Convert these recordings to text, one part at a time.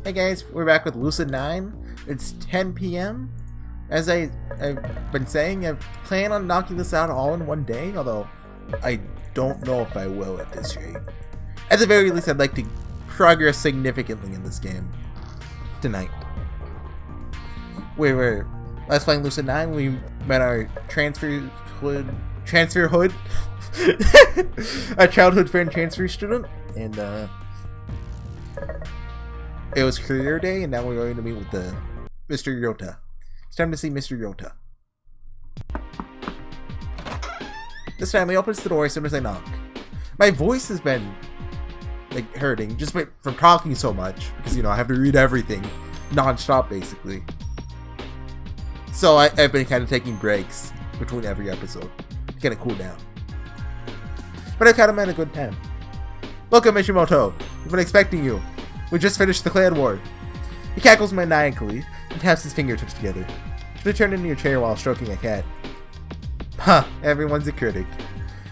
Hey guys, we're back with Lucid9. It's 10 p.m. As I've been saying, I plan on knocking this out all in one day, although I don't know if I will at this rate. At the very least, I'd like to progress significantly in this game tonight. We were last playing Lucid9, we met our transfer hood, our childhood friend transfer student, and it was career day, and now we're going to meet with Mr. Yota. It's time to see Mr. Yota. This time he opens the door as soon as I knock. My voice has been like hurting just from talking so much because, you know, I have to read everything non-stop basically. So I've been kind of taking breaks between every episode to kind of cool down. But I kind of had a good time. Welcome, Mishimoto. We've been expecting you. We just finished the clan war. He cackles maniacally and taps his fingertips together. Should have turned into your chair while stroking a cat. Huh, everyone's a critic.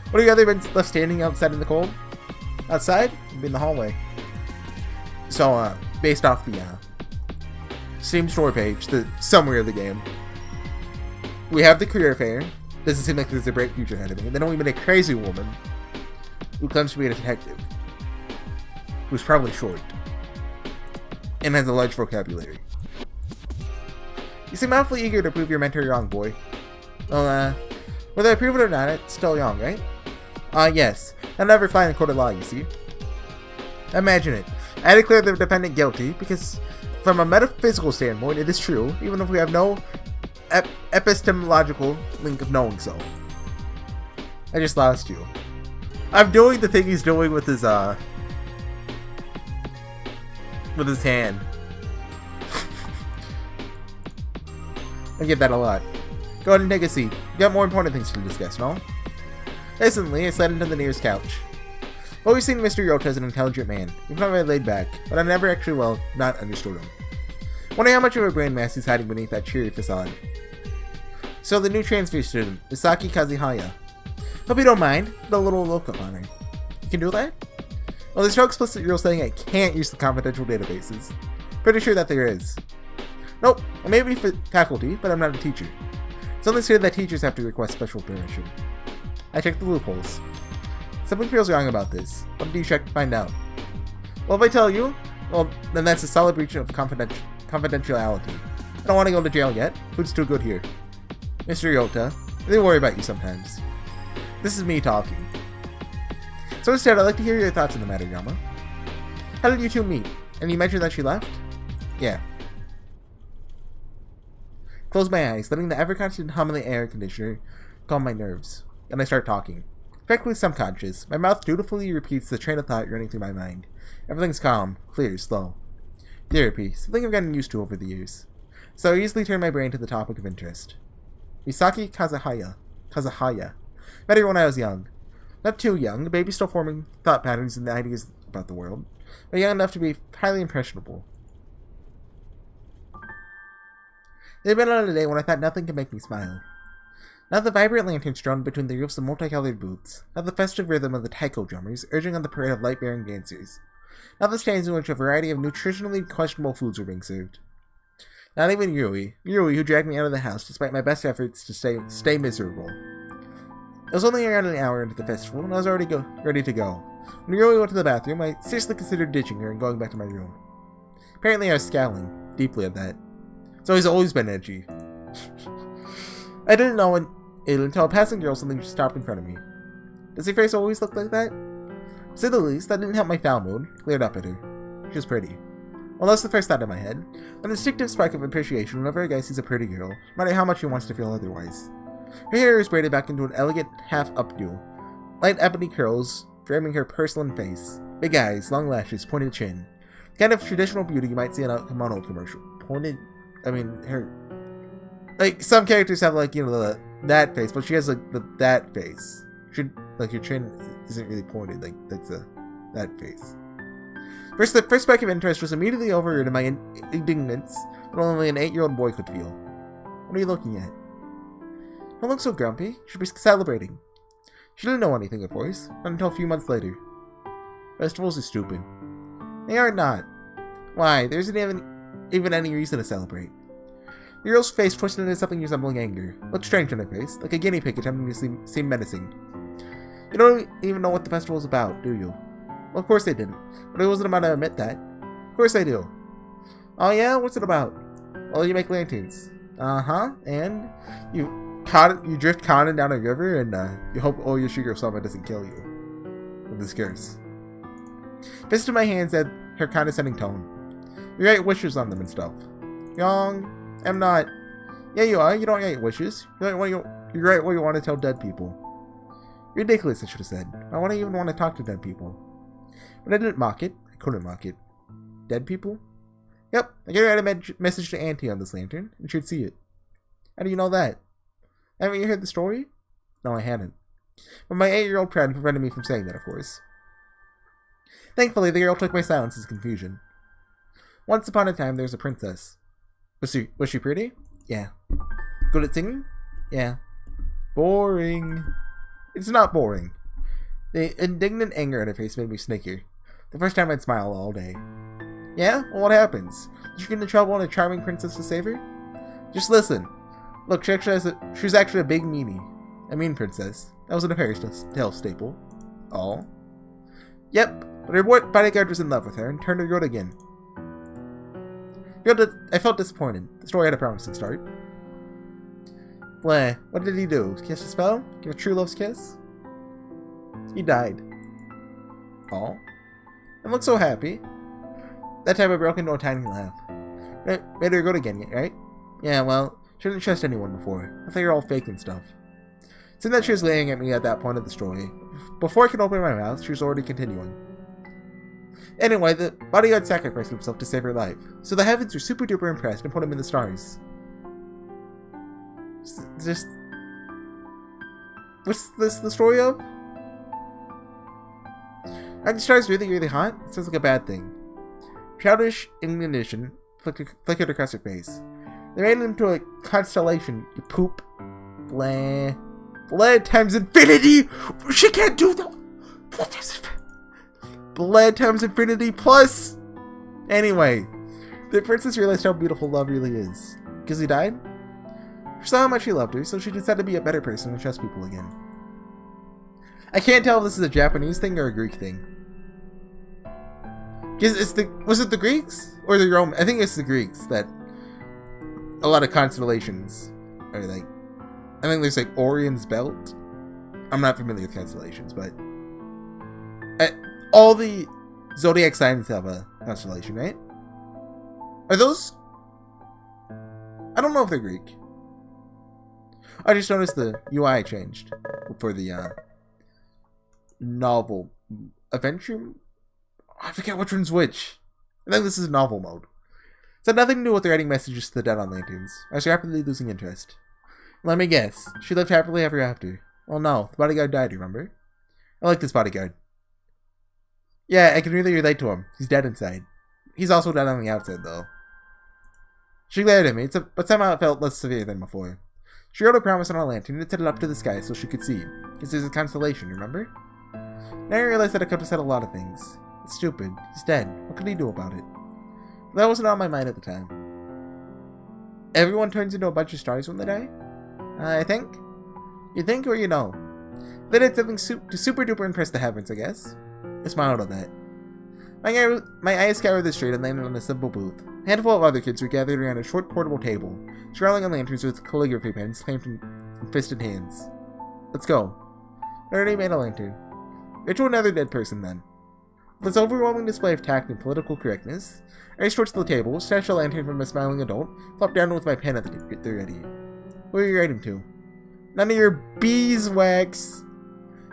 What have you other been left standing outside in the cold? Outside? In the hallway. So, based off the Steam store page, the summary of the game, we have the career fair. Doesn't seem like there's a bright future ahead of me. And then we meet a crazy woman who claims to be a detective, who's probably short and has a large vocabulary. You seem awfully eager to prove your mentor wrong, boy. Well, whether I prove it or not, it's still young, right? Yes. I'll never fly in a court of law, you see. Imagine it. I declare the defendant guilty because, from a metaphysical standpoint, it is true, even if we have no epistemological link of knowing so. I just lost you. I'm doing the thing he's doing with his hand. I get that a lot. Go ahead and take a seat. We got more important things to discuss, no? Instantly, I slid into the nearest couch. I've always seen Mr. Yota as an intelligent man, even if I laid back, but I never actually, not understood him. Wondering how much of a brain mass he's hiding beneath that cheery facade. So the new transfer student, Misaki Kazuhaya. Hope you don't mind, put a little lookup on her. You can do that? Well, there's no explicit rule saying I can't use the confidential databases. Pretty sure that there is. Nope, I may be faculty, but I'm not a teacher. It's only stated that teachers have to request special permission. I checked the loopholes. Something feels wrong about this. What did you check to find out? Well, if I tell you, well, then that's a solid breach of confidentiality. I don't want to go to jail yet. Food's too good here. Mr. Yota, I do worry about you sometimes. This is me talking. So instead, I'd like to hear your thoughts on the matter, Yama. How did you two meet? And you mentioned that she left? Yeah. Close my eyes, letting the ever-constant hum of the air conditioner calm my nerves. Then I start talking. Practically subconscious, my mouth dutifully repeats the train of thought running through my mind. Everything's calm, clear, slow. Therapy, something I've gotten used to over the years. So I easily turn my brain to the topic of interest. Misaki Kazuhaya. Met her when I was young. Not too young, a baby still forming thought patterns and ideas about the world, but young enough to be highly impressionable. They'd been on a day when I thought nothing could make me smile. Not the vibrant lanterns drawn between the roofs of multicolored booths, not the festive rhythm of the taiko drummers urging on the parade of light-bearing dancers, not the stands in which a variety of nutritionally questionable foods were being served. Not even Yui, who dragged me out of the house despite my best efforts to stay miserable. It was only around an hour into the festival, and I was already ready to go. When Yui went to the bathroom, I seriously considered ditching her and going back to my room. Apparently I was scowling, deeply at that. So he's always been edgy. I didn't know it until a passing girl suddenly just stopped in front of me. Does her face always look like that? To say the least, that didn't help my foul mood. Glared up at her. She was pretty. Well, that's the first thought in my head. An instinctive spark of appreciation whenever a guy sees a pretty girl, no matter how much he wants to feel otherwise. Her hair is braided back into an elegant half-updo. Light ebony curls framing her porcelain face. Big eyes, long lashes, pointed chin. The kind of traditional beauty you might see in a kimono commercial. Like, some characters have, like, you know, that face, but she has, like, that face. Like, your chin isn't really pointed, like, that's that face. The first spark of interest was immediately overridden by indignance that only an 8-year-old boy could feel. What are you looking at? Don't look so grumpy. Should be celebrating. She didn't know anything, of course, not until a few months later. Festivals are stupid. They are not. Why? There isn't even any reason to celebrate. The girl's face twisted into something resembling anger. Looked strange on her face, like a guinea pig attempting to seem menacing. You don't even know what the festival is about, do you? Well, of course they didn't, but I wasn't about to admit that. Of course I do. Oh yeah? What's it about? Well, you make lanterns. Uh-huh, and you drift cotton down a river, and you hope your sugar summer doesn't kill you. With this curse. Fist in my hands had her condescending tone. You write wishes on them and stuff. Young. I'm not. Yeah, you are. You don't write wishes. You write what you want to tell dead people. Ridiculous, I should have said. I don't even want to talk to dead people. But I didn't mock it. I couldn't mock it. Dead people? Yep. I gave her a message to Auntie on this lantern, and she'd see it. How do you know that? Haven't you heard the story? No, I hadn't. But my 8-year-old friend prevented me from saying that, of course. Thankfully, the girl took my silence as confusion. Once upon a time, there was a princess. Was she pretty? Yeah. Good at singing? Yeah. Boring. It's not boring. The indignant anger in her face made me snicker. The first time I'd smile all day. Yeah? Well, what happens? Did you get into trouble and a charming princess to save her? Just listen. Look, she's actually a big meanie. A mean princess. That was a fairy tale staple. Oh? Yep, but her bodyguard was in love with her and turned her good again. I felt disappointed. The story had a promising start. Blah. What did he do? Kiss a spell? Give a true love's kiss? He died. Oh? And looked so happy. That time I broke into a tiny laugh. Made her good again, right? Yeah, well, shouldn't trust anyone before. I thought you were all fake and stuff. Seeing that she was laying at me at that point of the story, before I could open my mouth, she was already continuing. Anyway, the bodyguard sacrificed himself to save her life, so the heavens were super duper impressed and put him in the stars. Just... What's this the story of? Are the stars really, really hot? It sounds like a bad thing. Childish indignation flickered across her face. They made it into a constellation, you poop. Blah. Blah times infinity! She can't do that! Blah times infinity. Blah times infinity plus! Anyway, the princess realized how beautiful love really is. Because he died? She saw how much he loved her, so she decided to be a better person and trust people again. I can't tell if this is a Japanese thing or a Greek thing. Was it the Greeks? Or the Romans? I think it's the Greeks that a lot of constellations are like... I think there's like Orion's Belt. I'm not familiar with constellations, but... all the zodiac signs have a constellation, right? Are those... I don't know if they're Greek. I just noticed the UI changed for the novel adventure. I forget which one's which. I think this is novel mode. It's had nothing to do with writing messages to the dead on lanterns. I was rapidly losing interest. Let me guess. She lived happily ever after. Well, no. The bodyguard died, remember? I like this bodyguard. Yeah, I can really relate to him. He's dead inside. He's also dead on the outside, though. She glared at me, but somehow it felt less severe than before. She wrote a promise on a lantern and set it up to the sky so she could see. Because there's a constellation, remember? Now I realized that I could have said a lot of things. It's stupid. He's dead. What could he do about it? That wasn't on my mind at the time. Everyone turns into a bunch of stars when they die? I think. You think or you know? They did something to super duper impress the heavens, I guess. I smiled at that. My eyes scoured the street and landed on a simple booth. A handful of other kids were gathered around a short portable table, scrawling on lanterns with calligraphy pens clamped in fisted hands. Let's go. I already made a lantern. Get to another dead person then. With this overwhelming display of tact and political correctness, I raced towards the table, snatched a lantern from a smiling adult, flopped down with my pen at the ready. Who are you writing to? None of your beeswax.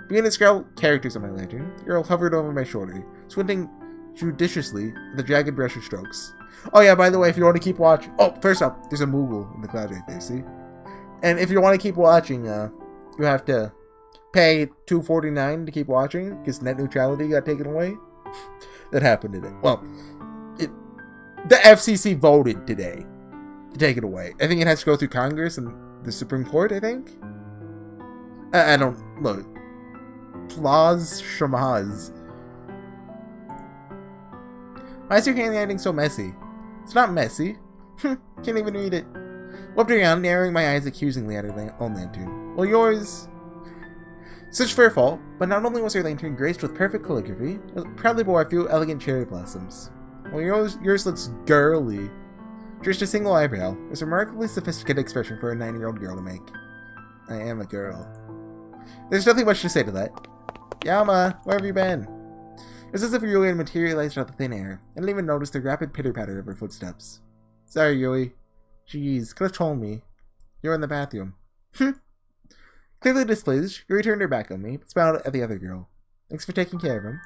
Being to scrawl characters on my lantern, the girl hovered over my shoulder, squinting judiciously with the jagged brush of strokes. Oh yeah, by the way, if you want to keep watching... Oh, first up, there's a Moogle in the cloud right there, see? And if you want to keep watching, you have to pay $2.49 to keep watching, because net neutrality got taken away. That happened today. Well, the FCC voted today to take it away. I think it has to go through Congress and the Supreme Court, I think? I don't... Look. Plaz Shamaz. Why is your handwriting so messy? It's not messy. Can't even read it. Whipped around, narrowing my eyes accusingly at her own lantern. Well, yours... Such fair fault, but not only was her lantern graced with perfect calligraphy, it proudly bore a few elegant cherry blossoms. Well, yours looks girly. Just a single eyebrow. It's a remarkably sophisticated expression for a 9-year-old girl to make. I am a girl. There's nothing much to say to that. Yama, where have you been? It was as if Yui had materialized out of thin air. I didn't even notice the rapid pitter-patter of her footsteps. Sorry, Yui. Jeez, could have told me. You're in the bathroom. Clearly displeased, Yuri turned her back on me, but smiled at the other girl. Thanks for taking care of him.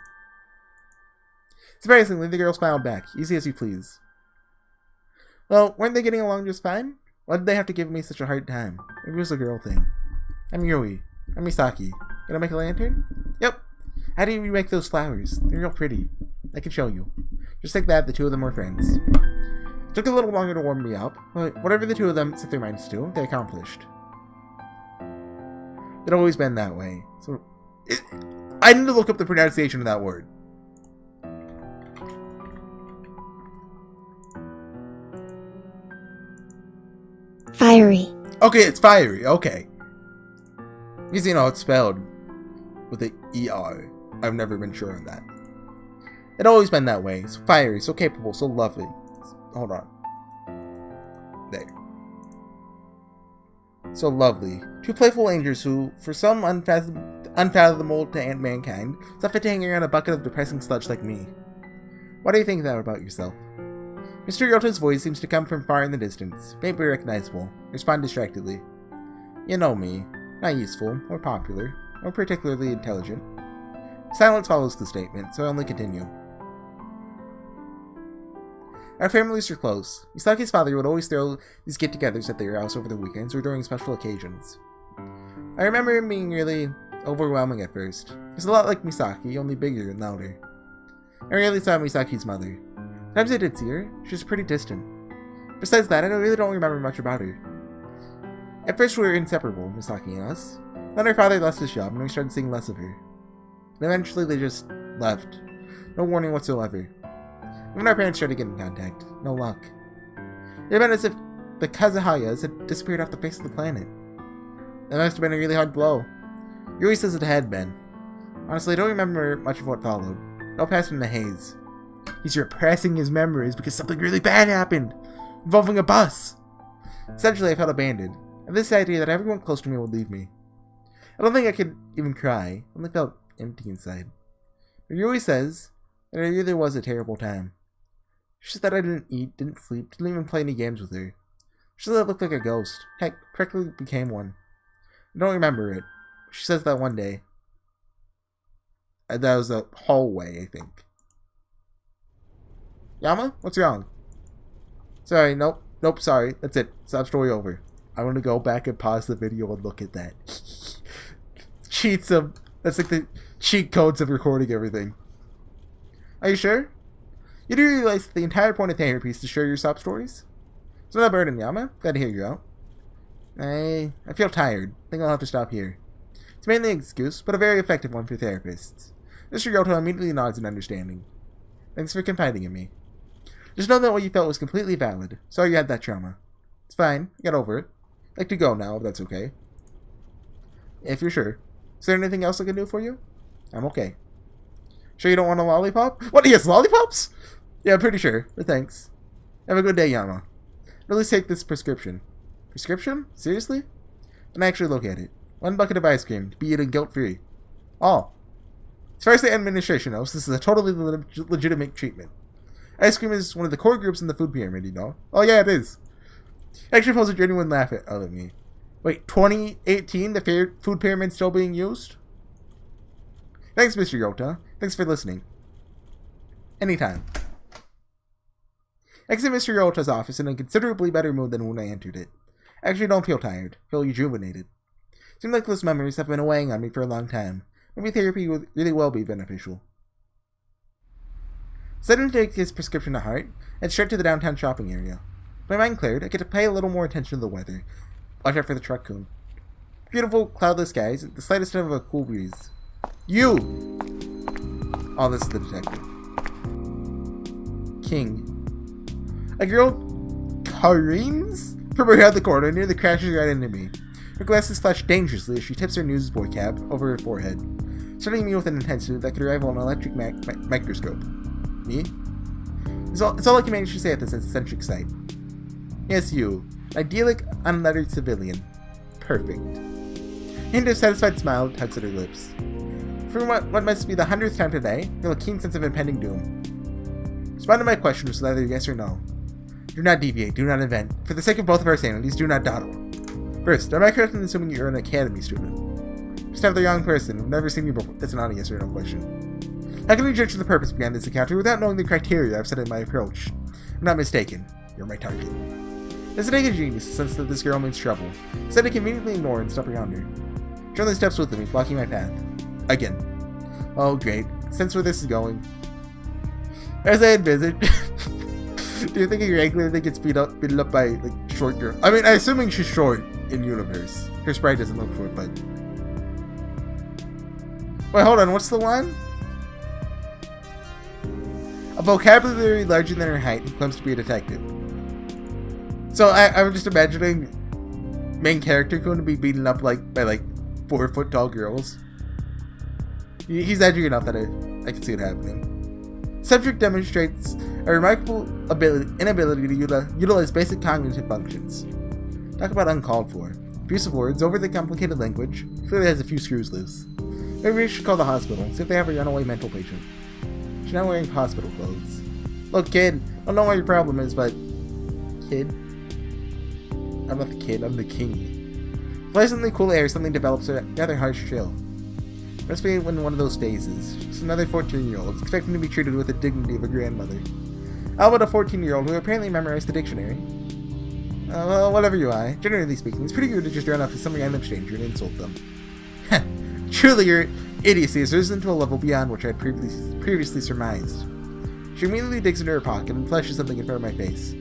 Surprisingly, the girl smiled back, easy as you please. Well, weren't they getting along just fine? Why did they have to give me such a hard time? Maybe it was a girl thing. I'm Yui. I'm Misaki. Gonna make a lantern? Yep. How do you make those flowers? They're real pretty. I can show you. Just like that, the two of them were friends. It took a little longer to warm me up, but whatever the two of them set their minds to, they accomplished. It's always been that way. So, I need to look up the pronunciation of that word. Fiery. Okay, it's fiery. Okay. Because, you know, it's spelled with the ER. I've never been sure of that. It's always been that way. So fiery, so capable, so lovely. Hold on. There. So lovely. Two playful angels who, for some unfathomable to mankind, saw fit to hang around a bucket of depressing sludge like me. Why do you think that about yourself? Mr. Yota's voice seems to come from far in the distance, faintly recognizable. Respond distractedly. You know me. Not useful, or popular, or particularly intelligent. Silence follows the statement, so I only continue. Our families are close. Misaki's father would always throw these get-togethers at their house over the weekends or during special occasions. I remember him being really overwhelming at first. He's a lot like Misaki, only bigger and louder. I rarely saw Misaki's mother. Sometimes I did see her. She was pretty distant. Besides that, I really don't remember much about her. At first we were inseparable, Misaki and us. Then her father lost his job and we started seeing less of her. And eventually they just left. No warning whatsoever. When our parents tried to get in contact, no luck. It had been as if the Kazuhayas had disappeared off the face of the planet. That must have been a really hard blow. Yuri says it had been. Honestly, I don't remember much of what followed. It all passed in the haze. He's repressing his memories because something really bad happened, involving a bus. Essentially, I felt abandoned, and this idea that everyone close to me would leave me. I don't think I could even cry. I only felt empty inside. But Yuri says that it really was a terrible time. She said that I didn't eat, didn't sleep, didn't even play any games with her. She said I looked like a ghost. Heck, practically became one. I don't remember it. She says that one day. That was a hallway, I think. Yama? What's wrong? Sorry, nope, sorry. That's it. Stop story over. I want to go back and pause the video and look at that. That's like the cheat codes of recording everything. Are you sure? You do realize that the entire point of therapy is to share your sob stories? It's not a burden, Yama. Glad to hear you out. I feel tired. Think I'll have to stop here. It's mainly an excuse, but a very effective one for therapists. Mr. Yoto immediately nods in understanding. Thanks for confiding in me. Just know that what you felt was completely valid. Sorry you had that trauma. It's fine. Get over it. I'd like to go now, if that's okay. If you're sure. Is there anything else I can do for you? I'm okay. Sure you don't want a lollipop? What, he has lollipops? Yeah, I'm pretty sure, but thanks. Have a good day, Yama. At least take this prescription. Prescription? Seriously? Then actually look at it. 1 bucket of ice cream to be eaten guilt-free. All. As far as the administration knows, this is a totally legitimate treatment. Ice cream is one of the core groups in the food pyramid, you know? Oh yeah, it is. Actually pose a genuine laugh out of me. Wait, 2018, the food pyramid still being used? Thanks, Mr. Yota. Thanks for listening. Anytime. Exit Mr. Yota's office in a considerably better mood than when I entered it. I actually don't feel tired. I feel rejuvenated. Seems like those memories have been weighing on me for a long time. Maybe therapy would really well be beneficial. Deciding to take his prescription to heart, and straight to the downtown shopping area. My mind cleared, I get to pay a little more attention to the weather. Watch out for the truck coon. Beautiful, cloudless skies, the slightest hint of a cool breeze. You! Oh, this is the detective. king. A girl careens from around the corner, near the crashes right into me. Her glasses flash dangerously as she tips her newsboy cap over her forehead, studying me with an intensity that could rival an electric microscope. Me? It's all I can manage to say at this eccentric sight. Yes, you. Idyllic, unlettered civilian. Perfect. And a satisfied smile tugs at her lips. For what must be the 100th time today, you feel a keen sense of impending doom. Respond to my question with either yes or no. Do not deviate, do not invent. For the sake of both of our sanities, do not dawdle. First, am I correct in assuming you're an academy student? Just have the young person. I've never seen you before. That's not a yes or no question. How can we judge the purpose behind this encounter without knowing the criteria I've set in my approach? I'm not mistaken. You're my target. Does it take a genius to sense that this girl means trouble? Instead, I conveniently ignore and step around her. She only steps with me, blocking my path. Again. Oh, great. Sense where this is going. As I envisaged, do you think he regularly gets beaten up by, like, short girl? I mean, assuming she's short in universe. Her sprite doesn't look short, but... Wait, hold on. What's the line? A vocabulary larger than her height who claims to be a detective. So I'm just imagining main character going to be beaten up by 4-foot tall girls. He's edgy enough that I can see it happening. Subject demonstrates a remarkable inability to utilize basic cognitive functions. Talk about uncalled for. Abuse of words, overly complicated language, clearly has a few screws loose. Maybe we should call the hospital, see if they have a runaway mental patient. She's not wearing hospital clothes. Look, kid, I don't know what your problem is, but... Kid? I'm not the kid, I'm the king. Pleasantly cool air, something develops a rather harsh chill. Must be in one of those phases. Just another 14-year-old, expecting to be treated with the dignity of a grandmother. How about a 14-year-old who apparently memorized the dictionary? Well, whatever you are. Generally speaking, it's pretty good to just run up to some random stranger and insult them. Truly, your idiocy has risen to a level beyond which I had previously surmised. She immediately digs into her pocket and flashes something in front of my face.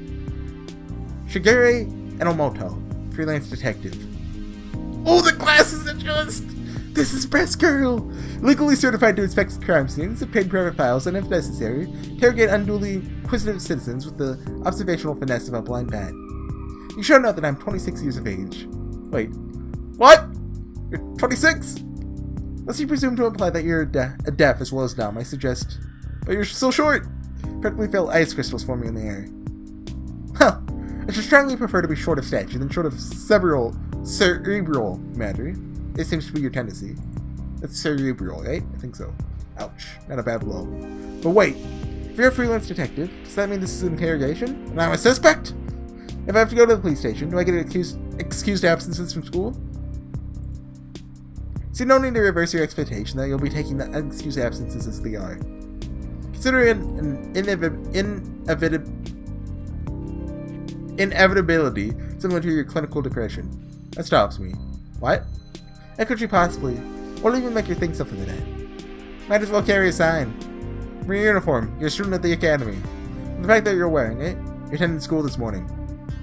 Shigure Enomoto, freelance detective. Oh, the glasses adjust! This is Press Girl! Legally certified to inspect crime scenes, obtain private files, and if necessary, interrogate unduly inquisitive citizens with the observational finesse of a blind bat. You should know that I'm 26 years of age. Wait, what? You're 26? Unless you presume to imply that you're a deaf as well as dumb, I suggest. But you're so short! Perfectly filled ice crystals forming in the air. Huh. I should strongly prefer to be short of stature than short of cerebral matter. It seems to be your tendency. That's cerebral, right? I think so. Ouch. Not a bad blow. But wait. If you're a freelance detective, does that mean this is an interrogation? And I'm a suspect? If I have to go to the police station, do I get excused absences from school? See, no need to reverse your expectation that you'll be taking the excused absences as they are. Consider it an inevitability similar to your clinical depression. That stops me. What? How could you possibly? What'll even make you think something of that? Might as well carry a sign. Wear your uniform. You're a student at the academy. And the fact that you're wearing it, you attended school this morning.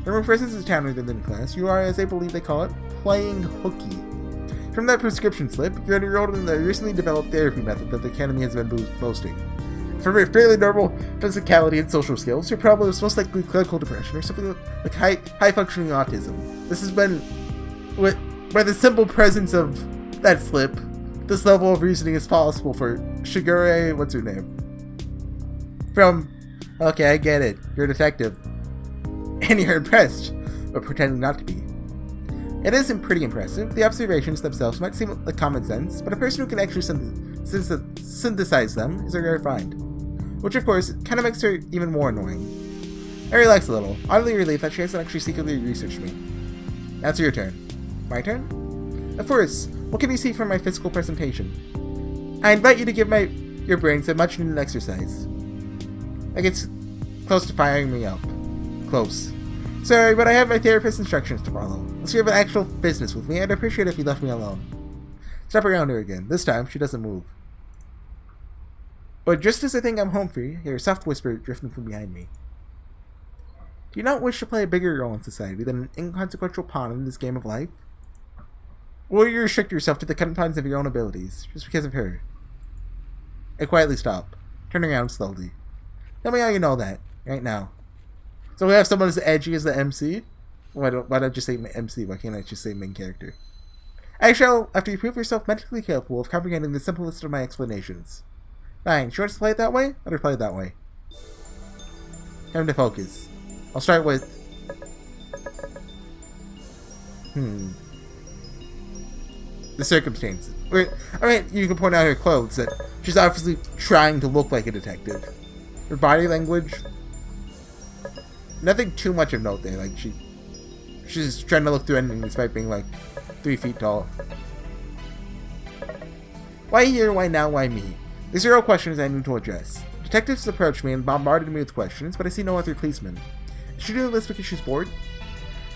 Your presence is town rather than class. You are, as I believe they call it, playing hooky. From that prescription slip, you're enrolled in the recently developed therapy method that the academy has been boasting. For your fairly normal physicality and social skills, your problem is most likely clinical depression or something like high-functioning autism. This has been, by the simple presence of that slip, this level of reasoning is possible for Shigure, what's her name? Okay, I get it, you're a detective. And you're impressed, but pretending not to be. It isn't pretty impressive. The observations themselves might seem like common sense, but a person who can actually synthesize them is a rare find. Which, of course, kind of makes her even more annoying. I relax a little, oddly relieved that she hasn't actually secretly researched me. Now it's your turn. My turn? Of course, what can you see from my physical presentation? I invite you to give your brains a much-needed exercise. Like it's close to firing me up. Close. Sorry, but I have my therapist's instructions to follow. Unless you have an actual business with me, I'd appreciate it if you left me alone. Step around her again. This time, she doesn't move. But just as I think I'm home free, I hear a soft whisper drifting from behind me. Do you not wish to play a bigger role in society than an inconsequential pawn in this game of life? Or will you restrict yourself to the confines of your own abilities, just because of her? I quietly stop, turning around slowly. Tell me how you know that. Right now. So we have someone as edgy as the MC. Why don't I just say MC? Why can't I just say main character? I shall, after you prove yourself mentally capable of comprehending the simplest of my explanations. Fine, sure to play it that way? I'll play it that way. Time to focus. I'll start with... the circumstances. I mean, you can point out her clothes, that she's obviously trying to look like a detective. Her body language... nothing too much of note there, like she's trying to look through anything despite being like 3 feet tall. Why here, why now, why me? There's 0 questions I need to address. Detectives approached me and bombarded me with questions, but I see no other policeman. Did she do this because she's bored?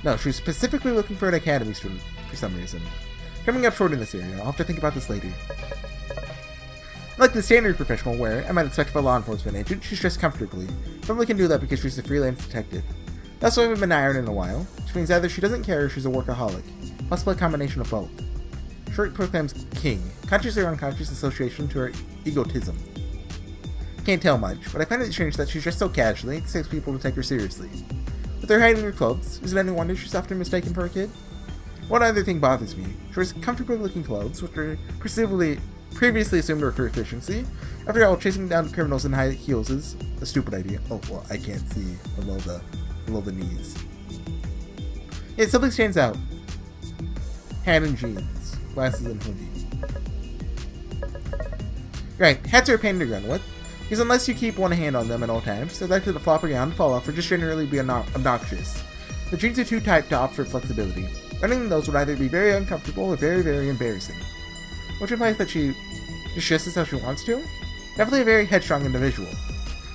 No, she's specifically looking for an academy student, for some reason. Coming up short in this area, I'll have to think about this later. Like the standard professional wear I might expect of a law enforcement agent, she's dressed comfortably. Probably can do that because she's a freelance detective. I also haven't been ironed in a while, which means either she doesn't care or she's a workaholic. Possibly a combination of both. Short proclaims king, conscious or unconscious association to her egotism. Can't tell much, but I find it strange that she's dressed so casually, it expects people to take her seriously. With her hiding her clothes, is it any wonder she's often mistaken for a kid? One other thing bothers me. She wears comfortable looking clothes, which are previously assumed were for efficiency. After all, chasing down criminals in high heels is a stupid idea. Oh, well, I can't see below the knees. Yeah, something stands out. Hat and jeans, glasses and hoodie. Right, hats are a pain to run with, because unless you keep one hand on them at all times, they're likely to flop around, fall off, or just generally be obnoxious. The jeans are too tight to opt for flexibility. Running those would either be very uncomfortable or very, very embarrassing. Which implies that she just dresses how she wants to? Definitely a very headstrong individual.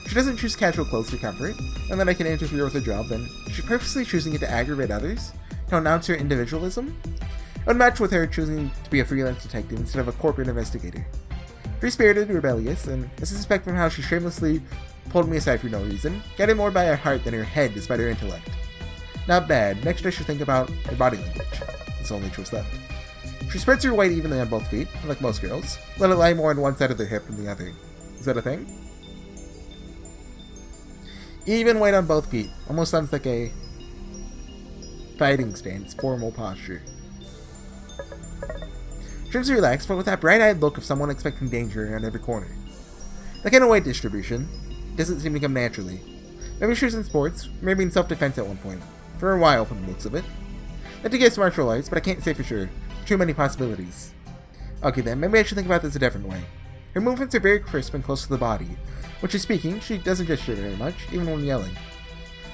She doesn't choose casual clothes for comfort, and then I can interfere with her job, then she's purposely choosing it to aggravate others, to announce her individualism. It would match with her choosing to be a freelance detective instead of a corporate investigator. Free-spirited, rebellious, and I suspect from how she shamelessly pulled me aside for no reason, guided more by her heart than her head despite her intellect. Not bad. Next I should think about her body language. It's the only choice left. She spreads her weight evenly on both feet, like most girls. Let it lie more on one side of their hip than the other. Is that a thing? Even weight on both feet. Almost sounds like a fighting stance, formal posture. Trim's relaxed, but with that bright-eyed look of someone expecting danger around every corner. The kind of weight distribution doesn't seem to come naturally. Maybe she was in sports, maybe in self-defense at one point. For a while, from the looks of it. I'd like to guess martial arts, but I can't say for sure. Too many possibilities. Okay then, maybe I should think about this a different way. Her movements are very crisp and close to the body. When she's speaking, she doesn't gesture very much, even when yelling.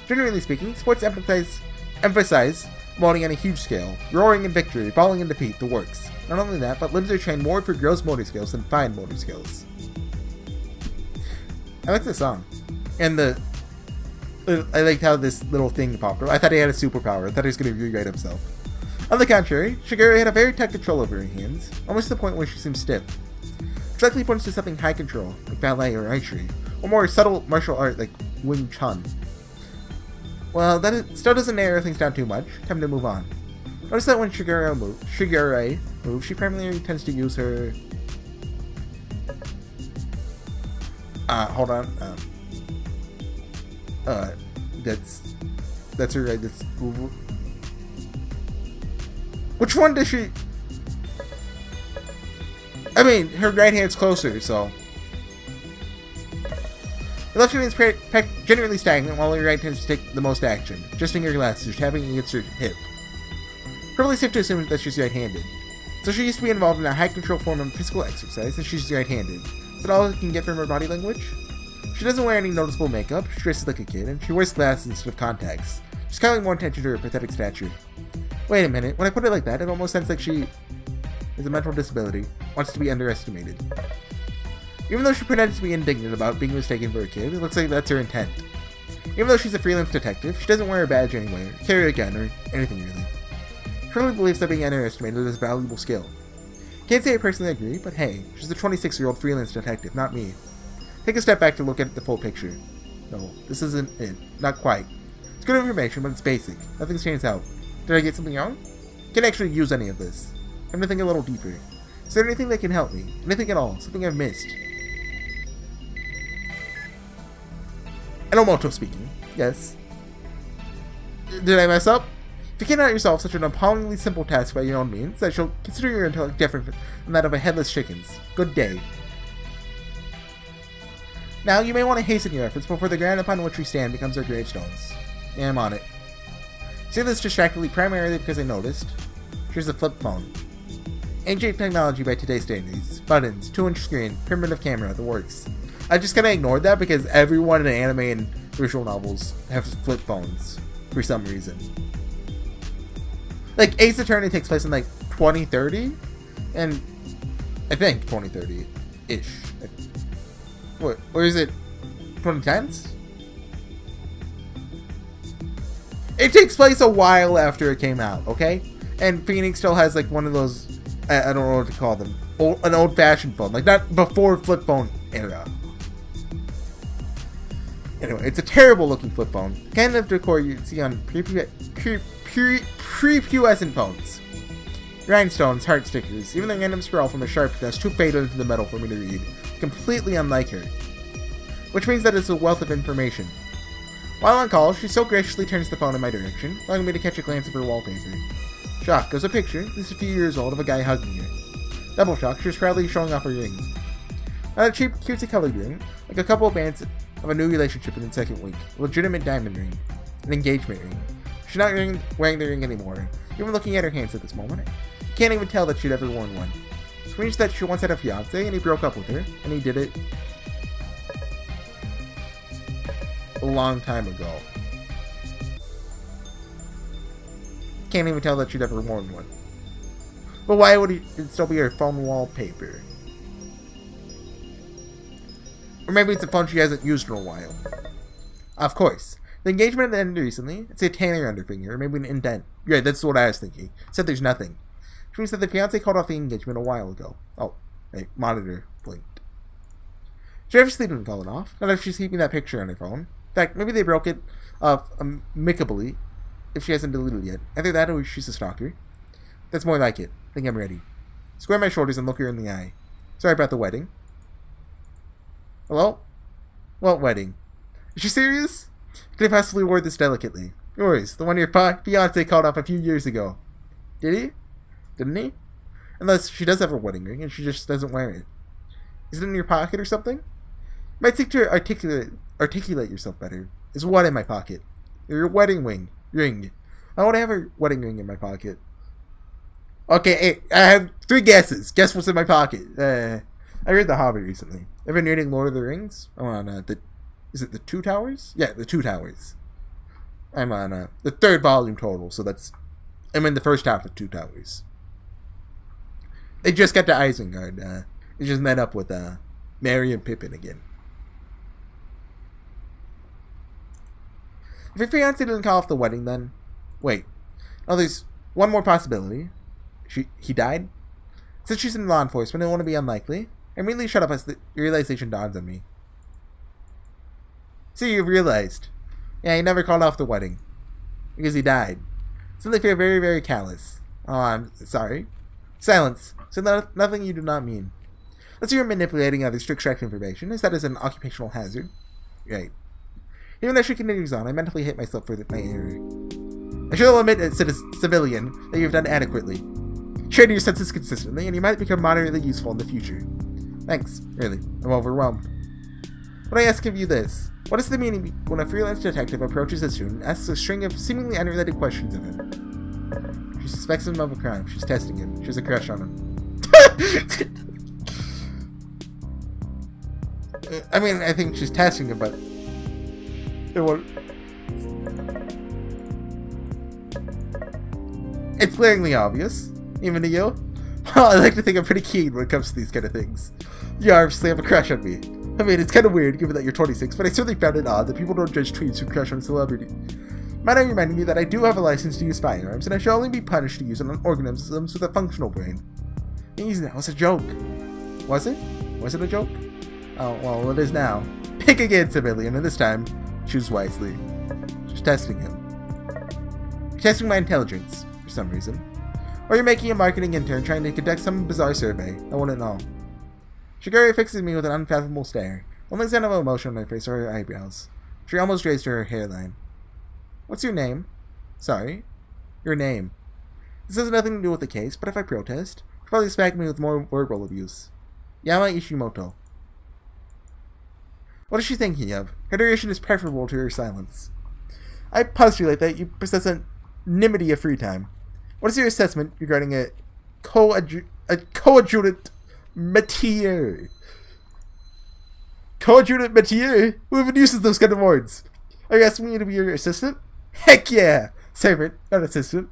Generally speaking, sports emphasize moaning on a huge scale, roaring in victory, bawling in defeat, the works. Not only that, but limbs are trained more for gross motor skills than fine motor skills. I like this song. And I liked how this little thing popped up. I thought he had a superpower. I thought he was going to rewrite himself. On the contrary, Shigeru had a very tight control over her hands, almost to the point where she seemed stiff. Which likely points to something high control, like ballet or archery, or more subtle martial art like Wing Chun. Well, still doesn't narrow things down too much. Time to move on. Notice that when Shigeru moves, she primarily tends to use her... hold on. That's her right. Which one does she... I mean, her right hand's closer, so... The left hand is generally stagnant, while her right tends to take the most action, adjusting her glasses, tapping against her hip. Probably safe to assume that she's right-handed. So she used to be involved in a high-control form of physical exercise, and she's right-handed. Is that all I can get from her body language? She doesn't wear any noticeable makeup, she dresses like a kid, and she wears glasses instead of contacts, just calling more attention to her pathetic stature. Wait a minute, when I put it like that, it almost sounds like she has a mental disability, wants to be underestimated. Even though she pretends to be indignant about being mistaken for a kid, it looks like that's her intent. Even though she's a freelance detective, she doesn't wear a badge anyway, or carry a gun, or anything really. She firmly believes that being underestimated is a valuable skill. Can't say I personally agree, but hey, she's a 26-year-old freelance detective, not me. Take a step back to look at the full picture. No, this isn't it. Not quite. It's good information, but it's basic. Nothing stands out. Did I get something wrong? Can't actually use any of this. Time to think a little deeper. Is there anything that can help me? Anything at all? Something I've missed? Enomoto speaking. Yes. Did I mess up? If you cannot yourself such an appallingly simple task by your own means, I shall consider your intellect different from that of a headless chicken's. Good day. Now, you may want to hasten your efforts before the ground upon which we stand becomes our gravestones. Yeah, I'm on it. Say this distractedly primarily because I noticed. Here's the flip phone. Ancient technology by today's standards. Buttons, 2-inch screen, primitive camera, the works. I just kind of ignored that because everyone in anime and visual novels have flip phones for some reason. Like, Ace Attorney takes place in, like, 2030? And I think 2030-ish. What? Or is it 2010s? It takes place a while after it came out, okay? And Phoenix still has, like, one of those, I don't know what to call them, an old-fashioned phone. Like, not before flip phone era. Anyway, it's a terrible-looking flip phone. Kind of decor you see on prepubescent phones. Rhinestones, heart stickers, even the random scrawl from a sharp that's too faded into the metal for me to read. Completely unlike her. Which means that it's a wealth of information. While on call, she so graciously turns the phone in my direction, allowing me to catch a glance of her wallpaper. Shock goes a picture, at least a few years old, of a guy hugging her. Double shock, she's proudly showing off her ring. Not a cheap, cutesy colored ring, like a couple of bands of a new relationship in its second week. A legitimate diamond ring. An engagement ring. She's not wearing the ring anymore. Even looking at her hands at this moment, you can't even tell that she'd ever worn one. Which means that she once had a fiance, and he broke up with her, and he did it a long time ago. Can't even tell that she'd ever worn one. But why would it still be her phone wallpaper? Or maybe it's a phone she hasn't used in a while. Of course. The engagement ended recently. It's a tanner underfinger, or maybe an indent. Yeah, that's what I was thinking. Said there's nothing. Which means that the fiancé called off the engagement a while ago. Oh, hey, monitor blinked. She obviously didn't call it off. Not if she's keeping that picture on her phone. In fact, maybe they broke it amicably, if she hasn't deleted it yet. Either that or she's a stalker. That's more like it. I think I'm ready. Square my shoulders and look her in the eye. Sorry about the wedding. Hello? What wedding? Is she serious? Could I possibly word this delicately? Yours, the one your fiancé called off a few years ago. Did he? Didn't he? Unless she does have a wedding ring and she just doesn't wear it. Is it in your pocket or something? You might seek to articulate yourself better. Is what in my pocket? Your wedding ring. I want to have a wedding ring in my pocket. Okay, hey, I have 3 guesses. Guess what's in my pocket? I read The Hobbit recently. I've been reading Lord of the Rings. I'm on is it the 2 Towers? Yeah, the 2 Towers. I'm on the 3rd volume total, so I'm in the first half of 2 Towers. They just got to Isengard. They just met up with Merry and Pippin again. If your fiancé didn't call off the wedding, then wait. Oh, there's one more possibility. He died? Since she's in law enforcement, it won't be unlikely. I immediately shut up as the realization dawns on me. See, you've realized. Yeah, he never called off the wedding. Because he died. Suddenly feel very, very callous. Oh, I'm sorry. Silence. So nothing you do not mean. Let's say you're manipulating others to extract information. Is that as an occupational hazard? Right. Even as she continues on, I mentally hate myself for my error. I shall admit as a civilian that you've done adequately. Train your senses consistently, and you might become moderately useful in the future. Thanks, really. I'm overwhelmed. But I ask of you this. What is the meaning when a freelance detective approaches a student and asks a string of seemingly unrelated questions of him? She suspects him of a crime. She's testing him. She has a crush on him. I mean, I think she's testing him, but it's glaringly obvious, even to you. Well, I like to think I'm pretty keen when it comes to these kind of things. You obviously have a crush on me. I mean, it's kind of weird given that you're 26, but I certainly found it odd that people don't judge tweens who crush on a celebrity. Might I remind you that I do have a license to use firearms, and I shall only be punished to use it on organisms with a functional brain. Easy now, it's a joke. Was it? Was it a joke? Oh, well, it is now. Pick again, civilian, and this time, choose wisely. She's testing him. You're testing my intelligence, for some reason. Or you're making a marketing intern trying to conduct some bizarre survey. I wouldn't know. Shigari fixes me with an unfathomable stare. Only sign of emotion on my face are her eyebrows. She almost raised her hairline. What's your name? Sorry? Your name. This has nothing to do with the case, but if I protest, you'll probably smack me with more verbal abuse. Yama Ishimoto. What is she thinking of? Her duration is preferable to her silence. I postulate that you possess anonymity of free time. What is your assessment regarding a coadjutant métier? Coadjutant métier? Who even uses those kind of words? Are you asking me to be your assistant? Heck yeah! Servant, not assistant.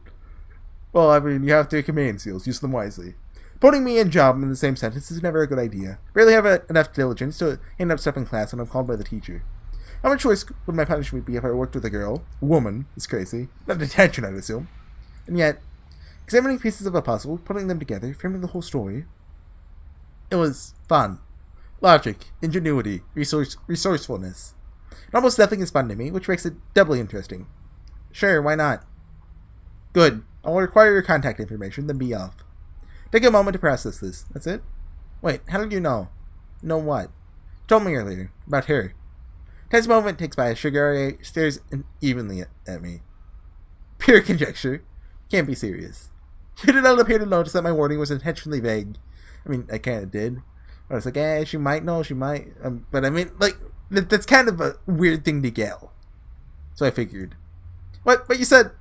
Well, I mean, you have three command seals. Use them wisely. Putting me and job in the same sentence is never a good idea. Rarely have enough diligence to hand up stuff in class when I'm called by the teacher. How much worse would my punishment be if I worked with a girl? Woman. It's crazy. Not detention, I'd assume. And yet, examining pieces of a puzzle, putting them together, framing the whole story, it was fun. Logic, ingenuity, resourcefulness. And almost nothing is fun to me, which makes it doubly interesting. Sure, why not? Good. I'll require your contact information, then be off. Take a moment to process this. That's it? Wait, how did you know? Know what? You told me earlier. About her. Tense moment takes by as Shigure stares evenly at me. Pure conjecture. Can't be serious. You did not appear to notice that my warning was intentionally vague. I mean, I kinda did. I was like, she might know, she might. But I mean, like, that's kind of a weird thing to yell. So I figured. What? But you said...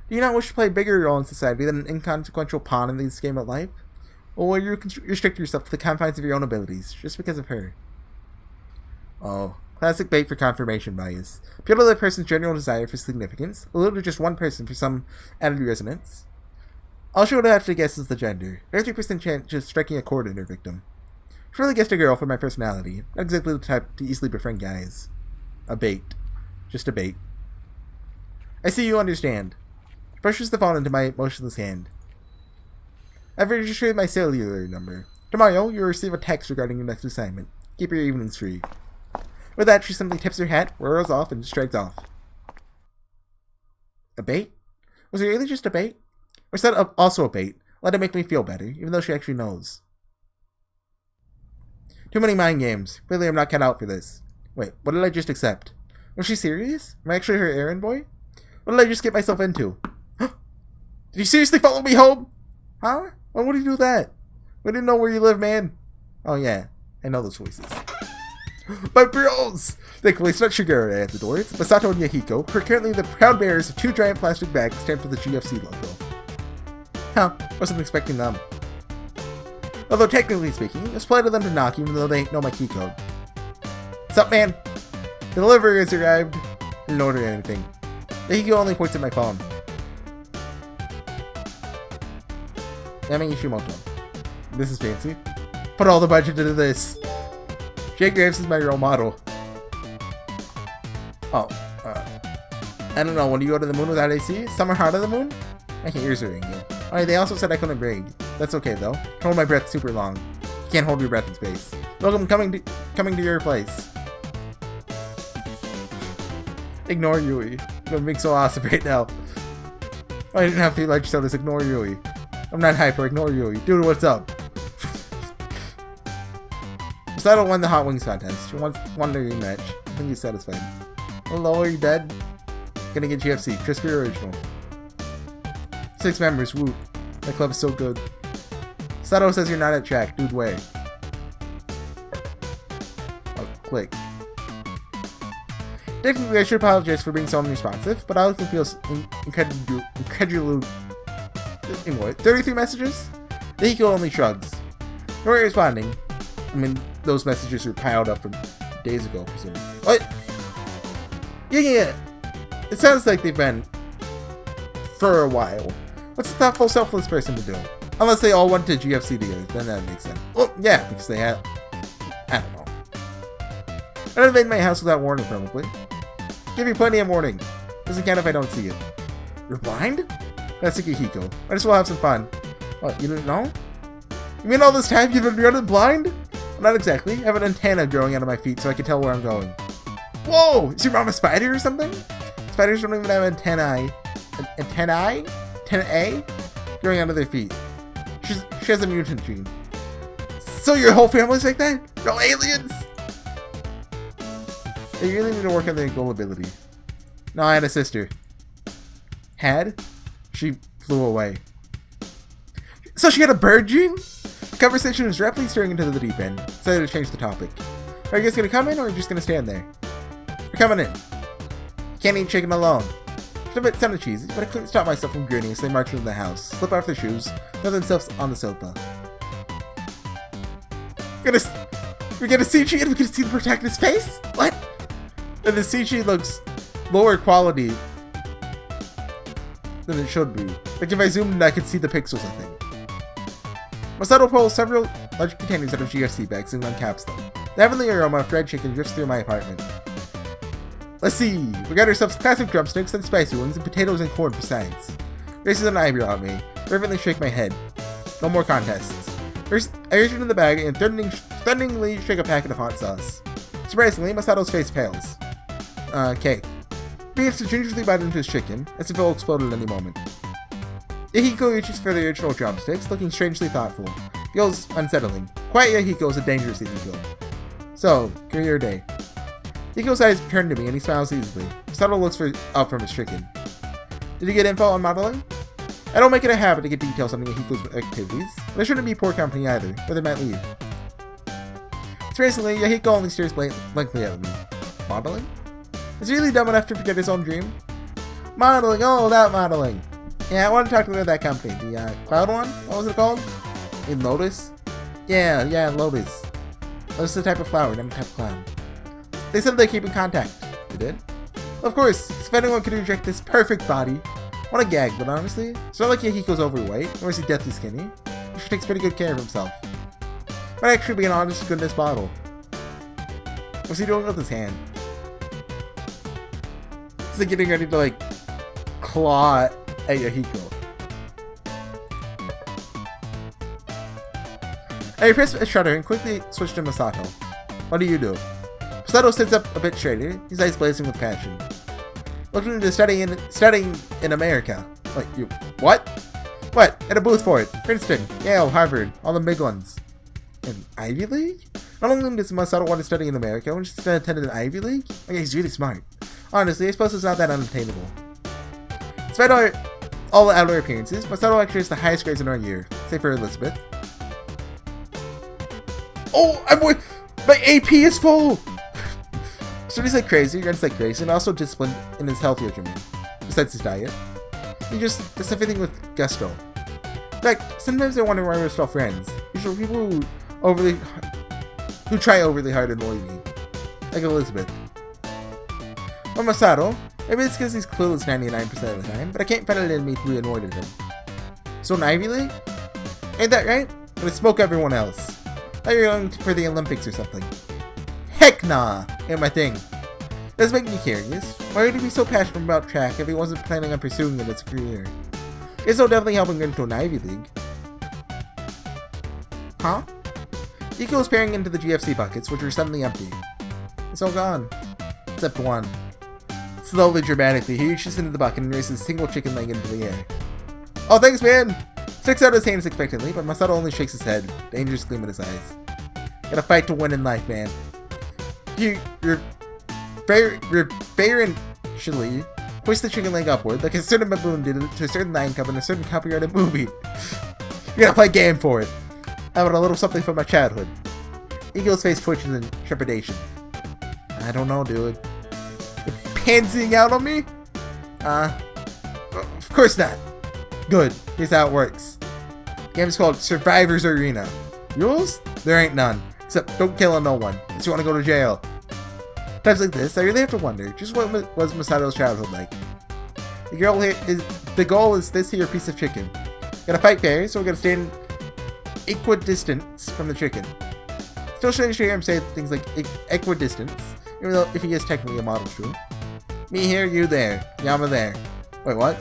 Do you not wish to play a bigger role in society than an inconsequential pawn in this game of life? Or will you restrict yourself to the confines of your own abilities, just because of her? Oh, classic bait for confirmation bias. Appeal to the person's general desire for significance, allude to just one person for some added resonance. All she would have to guess is the gender. 33% chance of striking a chord in her victim. She really guessed a girl for my personality, not exactly the type to easily befriend guys. A bait. Just a bait. I see you understand. Brushes the phone into my motionless hand. I've registered my cellular number. Tomorrow, you'll receive a text regarding your next assignment. Keep your evenings free. With that, she simply tips her hat, whirls off, and strides off. A bait? Was it really just a bait? Or set up also a bait? Let it make me feel better, even though she actually knows. Too many mind games. Clearly, I'm not cut out for this. Wait, what did I just accept? Was she serious? Am I actually her errand boy? What did I just get myself into? Did you seriously follow me home? Huh? Why would you do that? We didn't know where you live, man. Oh, yeah. I know those voices. My bros! Thankfully, it's not Shigure at the door. It's Masato and Yahiko, who are currently the proud bearers of 2 giant plastic bags stamped with the GFC logo. Huh. Wasn't expecting them. Although, technically speaking, it's polite of them to knock even though they know my key code. What's up, man? The delivery has arrived. Didn't order anything. Yahiko only points at my phone. Yama Ishimoto. This is fancy. Put all the budget into this. Jake Graves is my role model. Oh, I don't know. When you go to the moon without AC? Summer hot on the moon? My ears are ringing. Alright, they also said I couldn't breathe. That's okay though. Hold my breath super long. You can't hold your breath in space. Welcome coming to your place. Ignore Yui. You're being so awesome right now. I didn't have 3 large sodas. Ignore Yui. I'm not hyper. Ignore Yui. Dude, what's up? Sato won the Hot Wings contest. She won the rematch. I think he's satisfied. Hello, are you dead? Gonna get GFC. Crispy original. 6 members. Woo. My club is so good. Sato says you're not at track. Dude, way. Oh, click. Technically, I should apologize for being so unresponsive, but I honestly feels incredulous. Anyway, 33 messages? Yahiko only shrugs. No responding. I mean, those messages are piled up from days ago, presumably. What? Yeah. It sounds like they've been for a while. What's a thoughtful, selfless person to do? Unless they all went to GFC together, then that makes sense. Well, yeah, because they have... I don't know. I don't invade my house without warning, probably. Give you plenty of warning. Doesn't count if I don't see it. You're blind? That's Yahiko. I just will have some fun. What, you didn't know? You mean all this time you've been running blind? Well, not exactly. I have an antenna growing out of my feet so I can tell where I'm going. Whoa! Is your mom a spider or something? Spiders don't even have antennae. Antennae? Antennae? Growing out of their feet. She has a mutant gene. So your whole family's like that? No aliens? They really need to work on their gullibility. No, I had a sister. Had? She flew away. So she had a bird gene? The conversation was rapidly steering into the deep end. Decided to change the topic. Are you guys gonna come in, or are you just gonna stand there? We're coming in. Can't eat chicken alone. It's a bit sounded cheesy, but I couldn't stop myself from grinning, so they marched into the house, slip off their shoes, throw themselves on the sofa. We're gonna CG and we can see the protagonist's face? What? And the CG looks lower quality than it should be. Like if I zoomed in, I could see the pixels, I think. Masato pulls several large containers out of GFC bags and uncaps them. The heavenly aroma of fried chicken drifts through my apartment. Let's see. We got ourselves classic drumsticks and spicy ones and potatoes and corn for sides. Raises an eyebrow at me. Fervently shake my head. No more contests. First, I reach into the bag and threateningly shake a packet of hot sauce. Surprisingly, Masato's face pales. Okay. He begins to gingerly bite into his chicken, as if it will explode at any moment. Yahiko reaches for the original drumsticks, looking strangely thoughtful. Feels unsettling. Quiet Yahiko is a dangerous Yahiko. So, career day. Yahiko's eyes turn to me and he smiles easily. Masato looks up from his chicken. Did you get info on modeling? I don't make it a habit to get details on Yahiko's activities, but I shouldn't be poor company either, or they might leave. Surprisingly, Yahiko only stares blankly at me. Modeling? Is he really dumb enough to forget his own dream? Modeling, oh, that modeling! Yeah, I want to talk to that company. The, cloud one? What was it called? In Lotus? Yeah, Lotus. Lotus is a type of flower, not a type of clown. They said they keep in contact. They did? Of course, if anyone could reject this perfect body. Want a gag, but honestly, it's not like Yahiko's overweight, nor is he deathly skinny. He takes pretty good care of himself. Might actually be an honest to goodness bottle. What's he doing with his hand? He's like getting ready to like claw at Yahiko. I press a shutter and quickly switch to Masato. What do you do? Masato sits up a bit straighter, his eyes blazing with passion. Looking into studying in America. Like, you, what? What? At a booth for it. Princeton, Yale, Harvard, all the big ones. In Ivy League? Not only does Masato want to study in America, when she's attended an Ivy League? Okay, he's really smart. Honestly, I suppose it's not that unattainable. Despite all the outer appearances, Masato actually has the highest grades in our year, save for Elizabeth. Oh, my AP is full! Studies like crazy, runs like crazy, and also disciplined in his health regimen, besides his diet. He just does everything with gusto. In fact, sometimes I wonder why we're still friends. Usually people who try overly hard to annoy me. Like Elizabeth. Or Masato, maybe it's because he's clueless 99% of the time, but I can't find it in me to be annoyed at him. So an Ivy League? Ain't that right? I'm gonna smoke everyone else. I thought you were going for the Olympics or something. Heck nah! Ain't my thing. Does make me curious. Why would he be so passionate about track if he wasn't planning on pursuing it as a career? It's so definitely helping get into an Ivy League. Huh? Iko is peering into the GFC buckets, which were suddenly empty. It's all gone. Except one. Slowly, dramatically, he reaches into the bucket and raises a single chicken leg into the air. Oh, thanks, man! Sticks out his hands expectantly, but Masato only shakes his head, dangerous gleam in his eyes. Gotta fight to win in life, man. You're fairly push the chicken leg upward, like a certain baboon did to a certain lion cub in a certain copyrighted movie. You gotta play game for it. How about a little something from my childhood? Eagle's face twitches in trepidation. I don't know, dude. You're pansying out on me? Of course not. Good. Here's how it works. The game is called Survivor's Arena. Rules? There ain't none. Except don't kill no one, unless you want to go to jail. Times like this, I really have to wonder, just what was Masato's childhood like? The goal is this here piece of chicken. Gotta fight fair, so we gotta stand equidistance from the chicken. Still strange to hear him say things like equidistance, even though if he is technically a model true. Me here, you there. Yama there. Wait, what?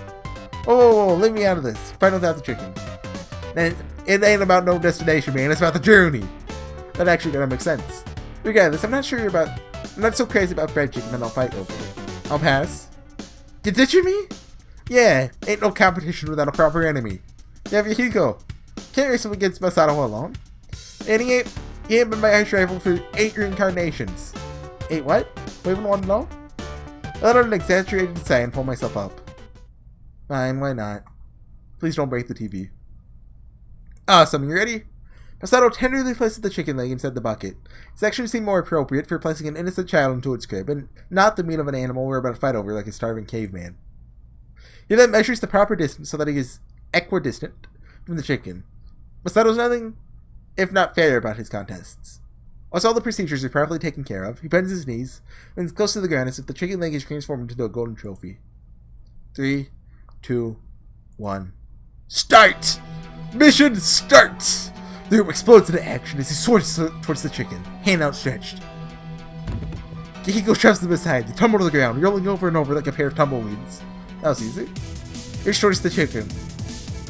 Oh, leave me out of this. Fight without the chicken. And it ain't about no destination, man. It's about the journey. That actually gonna make sense. Regardless, I'm not so crazy about fried chicken that I'll fight over it. I'll pass. You ditching me? Yeah, ain't no competition without a proper enemy. Yeah, Yahiko. Can't race him against Masato alone. And he ain't been my arch rival for 8 reincarnations. 8 what? We even want to know? I let out an exaggerated sigh and pull myself up. Fine, why not? Please don't break the TV. Awesome, you ready? Masato tenderly places the chicken leg inside the bucket. This actually seemed more appropriate for placing an innocent child into its crib, and not the meat of an animal we're about to fight over like a starving caveman. He then measures the proper distance so that he is equidistant from the chicken. Masato's nothing if not fair about his contests. Once all the procedures are properly taken care of, he bends his knees and is close to the ground as if the chicken leg is transformed into a golden trophy. 3, 2, 1. Start! Mission starts! The room explodes into action as he soars towards the chicken, hand outstretched. Gihiko shoves them aside. They tumble to the ground, rolling over and over like a pair of tumbleweeds. That was easy. Here's towards the chicken.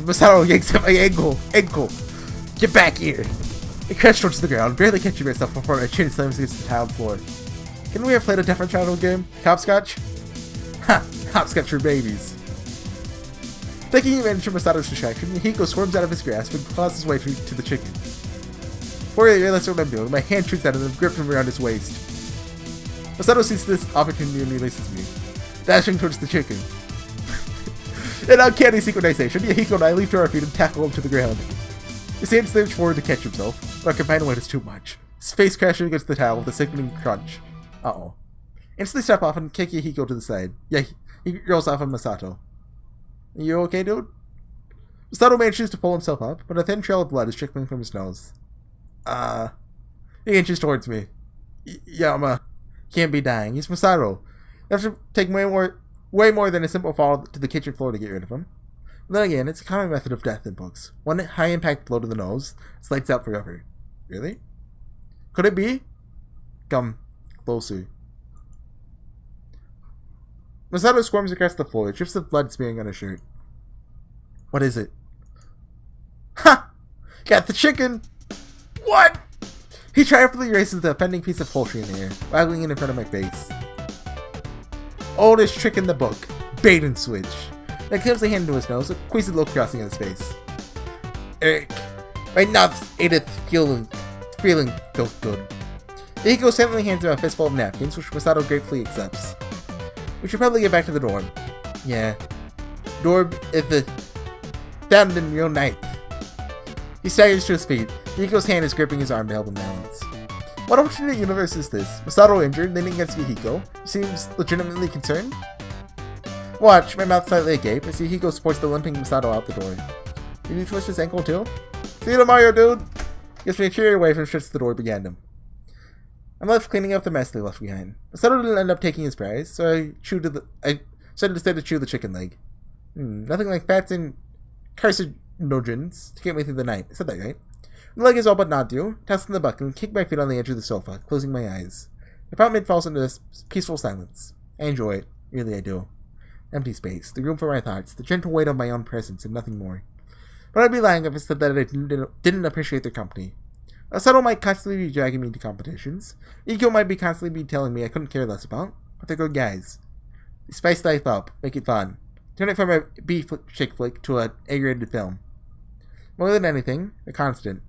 Masato yanks at my ankle. Get back here! I crash towards the ground, barely catching myself before my chin slams against the tiled floor. Couldn't we have played a different childhood game? Hopscotch? Ha! Hopscotch for babies. Taking advantage of Masato's distraction, Hiko squirms out of his grasp and claws his way to the chicken. Before I realize what I'm doing, my hand shoots out and grips him around his waist. Masato sees this opportunity and releases me, dashing towards the chicken. In uncanny synchronization, Hiko and I leap to our feet and tackle him to the ground. His hand slams forward to catch himself, but our combined weight is too much. His face crashing against the towel with a sickening crunch. Uh-oh. Instantly step off and kick Hiko to the side. Yeah, he rolls off on Masato. You okay, dude? Masato manages to pull himself up, but a thin trail of blood is trickling from his nose. He inches towards me. Yama can't be dying. He's Masato. I have to take way more than a simple fall to the kitchen floor to get rid of him. And then again, it's a common method of death in books. One high-impact blow to the nose, it's lights out forever. Really? Could it be? Come closer. Masato squirms across the floor, drips of blood smearing on her shirt. What is it? Ha! Got the chicken! What? He triumphantly erases the offending piece of poultry in the air, waggling it in front of my face. Oldest trick in the book. Bait and switch. Then clams a hand into his nose, a queasy look crossing on his face. Eric, my mouth ain't feeling feels good. Hiko silently hands him a fistful of napkins, which Masato gratefully accepts. We should probably get back to the dorm. Yeah. Dorm is the found in real night. He staggers to his feet. Hiko's hand is gripping his arm to help him balance. What alternate universe is this? Masato injured, leaning against Hiko. Seems legitimately concerned. Watch, my mouth slightly agape as Hiko supports the limping Masato out the door. Did you twist his ankle too? See you tomorrow, dude! Gives me a cheery wave and shuts the door behind him. I'm left cleaning up the mess they left behind. Masato didn't end up taking his prize, so I decided to chew the chicken leg. Nothing like fats and carcinogens to get me through the night. I said that right. The leg is all but not due. Toss in the bucket and kick my feet on the edge of the sofa, closing my eyes. The apartment falls into this peaceful silence. I enjoy it. Really, I do. Empty space. The room for my thoughts. The gentle weight of my own presence and nothing more. But I'd be lying if I said that I didn't appreciate their company. Masato might constantly be dragging me to competitions. Hiko might be constantly be telling me I couldn't care less about. But they're good guys. They spice life up. Make it fun. Turn it from a B-chick flick to an A-rated film. More than anything, a constant.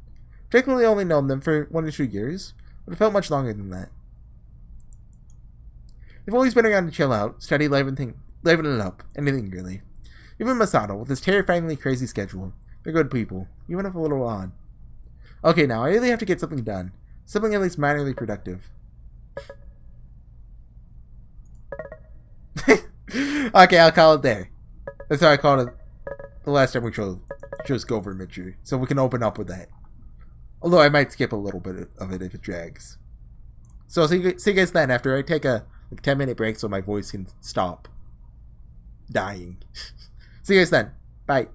Frequently only known them for 1 to 2 years, but it felt much longer than that. They've always been around to chill out, study, liven it up, anything really. Even Masato, with his terrifyingly crazy schedule. They're good people, even if a little odd. Okay, now I really have to get something done. Something at least minorly productive. Okay, I'll call it there. That's how I called it the last time we chose Gopher Mitcher, so we can open up with that. Although I might skip a little bit of it if it drags. So see you guys then after I take a 10-minute break so my voice can stop dying. See you guys then. Bye.